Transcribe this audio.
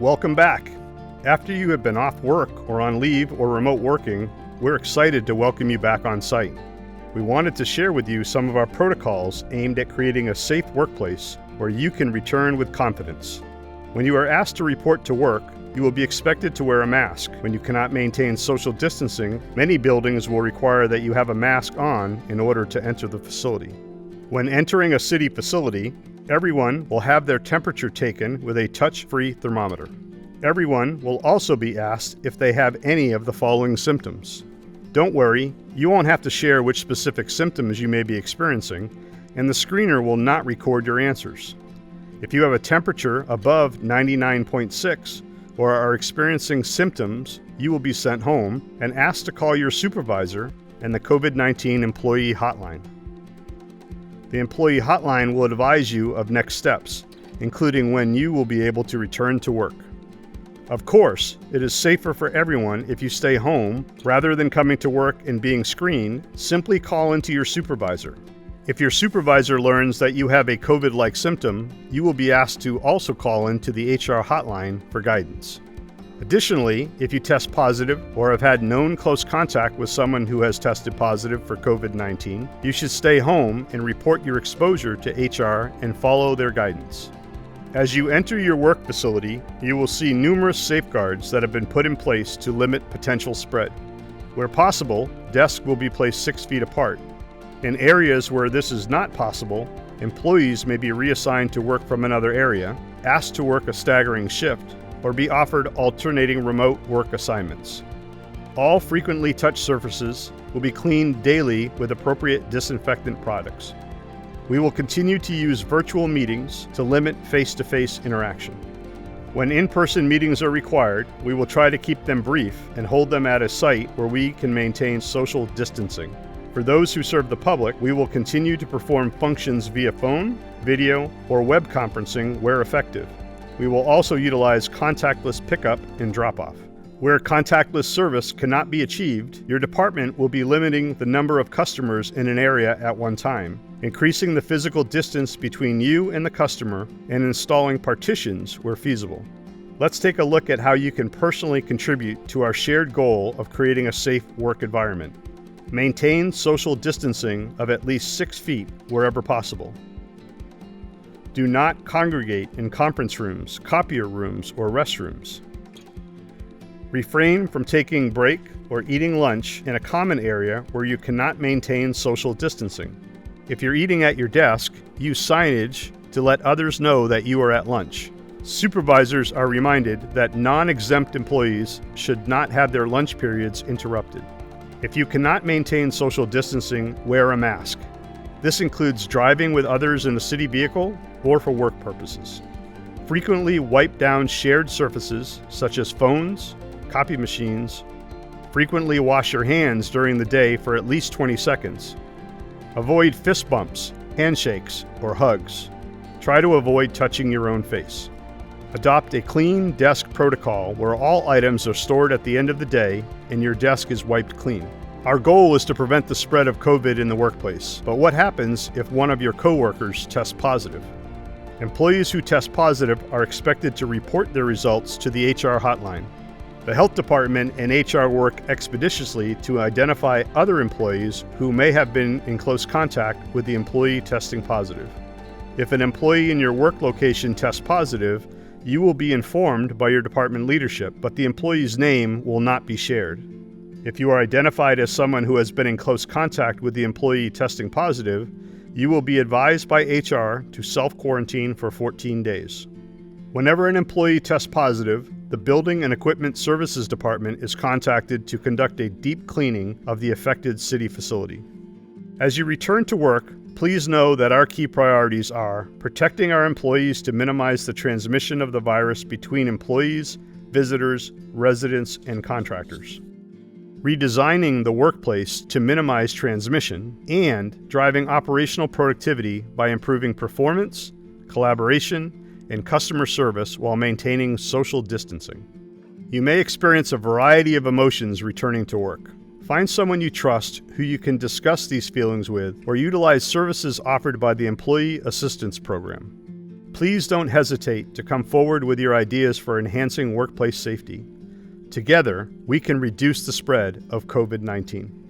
Welcome back. After you have been off work or on leave or remote working, we're excited to welcome you back on site. We wanted to share with you some of our protocols aimed at creating a safe workplace where you can return with confidence. When you are asked to report to work, you will be expected to wear a mask. When you cannot maintain social distancing, many buildings will require that you have a mask on in order to enter the facility. When entering a city facility, everyone will have their temperature taken with a touch-free thermometer. Everyone will also be asked if they have any of the following symptoms. Don't worry, you won't have to share which specific symptoms you may be experiencing, and the screener will not record your answers. If you have a temperature above 99.6 or are experiencing symptoms, you will be sent home and asked to call your supervisor and the COVID-19 employee hotline. The employee hotline will advise you of next steps, including when you will be able to return to work. Of course, it is safer for everyone if you stay home rather than coming to work and being screened. Simply call into your supervisor. If your supervisor learns that you have a COVID-like symptom, you will be asked to also call into the HR hotline for guidance. Additionally, if you test positive or have had known close contact with someone who has tested positive for COVID-19, you should stay home and report your exposure to HR and follow their guidance. As you enter your work facility, you will see numerous safeguards that have been put in place to limit potential spread. Where possible, desks will be placed 6 feet apart. In areas where this is not possible, employees may be reassigned to work from another area, asked to work a staggering shift, or be offered alternating remote work assignments. All frequently touched surfaces will be cleaned daily with appropriate disinfectant products. We will continue to use virtual meetings to limit face-to-face interaction. When in-person meetings are required, we will try to keep them brief and hold them at a site where we can maintain social distancing. For those who serve the public, we will continue to perform functions via phone, video, or web conferencing where effective. We will also utilize contactless pickup and drop-off. Where contactless service cannot be achieved, your department will be limiting the number of customers in an area at one time, increasing the physical distance between you and the customer, and installing partitions where feasible. Let's take a look at how you can personally contribute to our shared goal of creating a safe work environment. Maintain social distancing of at least 6 feet wherever possible. Do not congregate in conference rooms, copier rooms, or restrooms. Refrain from taking break or eating lunch in a common area where you cannot maintain social distancing. If you're eating at your desk, use signage to let others know that you are at lunch. Supervisors are reminded that non-exempt employees should not have their lunch periods interrupted. If you cannot maintain social distancing, wear a mask. This includes driving with others in a city vehicle or for work purposes. Frequently wipe down shared surfaces such as phones, copy machines. Frequently wash your hands during the day for at least 20 seconds. Avoid fist bumps, handshakes, or hugs. Try to avoid touching your own face. Adopt a clean desk protocol where all items are stored at the end of the day and your desk is wiped clean. Our goal is to prevent the spread of COVID in the workplace, but what happens if one of your coworkers tests positive? Employees who test positive are expected to report their results to the HR hotline. The health department and HR work expeditiously to identify other employees who may have been in close contact with the employee testing positive. If an employee in your work location tests positive, you will be informed by your department leadership, but the employee's name will not be shared. If you are identified as someone who has been in close contact with the employee testing positive, you will be advised by HR to self-quarantine for 14 days. Whenever an employee tests positive, the Building and Equipment Services Department is contacted to conduct a deep cleaning of the affected city facility. As you return to work, please know that our key priorities are protecting our employees to minimize the transmission of the virus between employees, visitors, residents, and contractors, redesigning the workplace to minimize transmission, and driving operational productivity by improving performance, collaboration, and customer service while maintaining social distancing. You may experience a variety of emotions returning to work. Find someone you trust who you can discuss these feelings with, or utilize services offered by the Employee Assistance Program. Please don't hesitate to come forward with your ideas for enhancing workplace safety. Together, we can reduce the spread of COVID-19.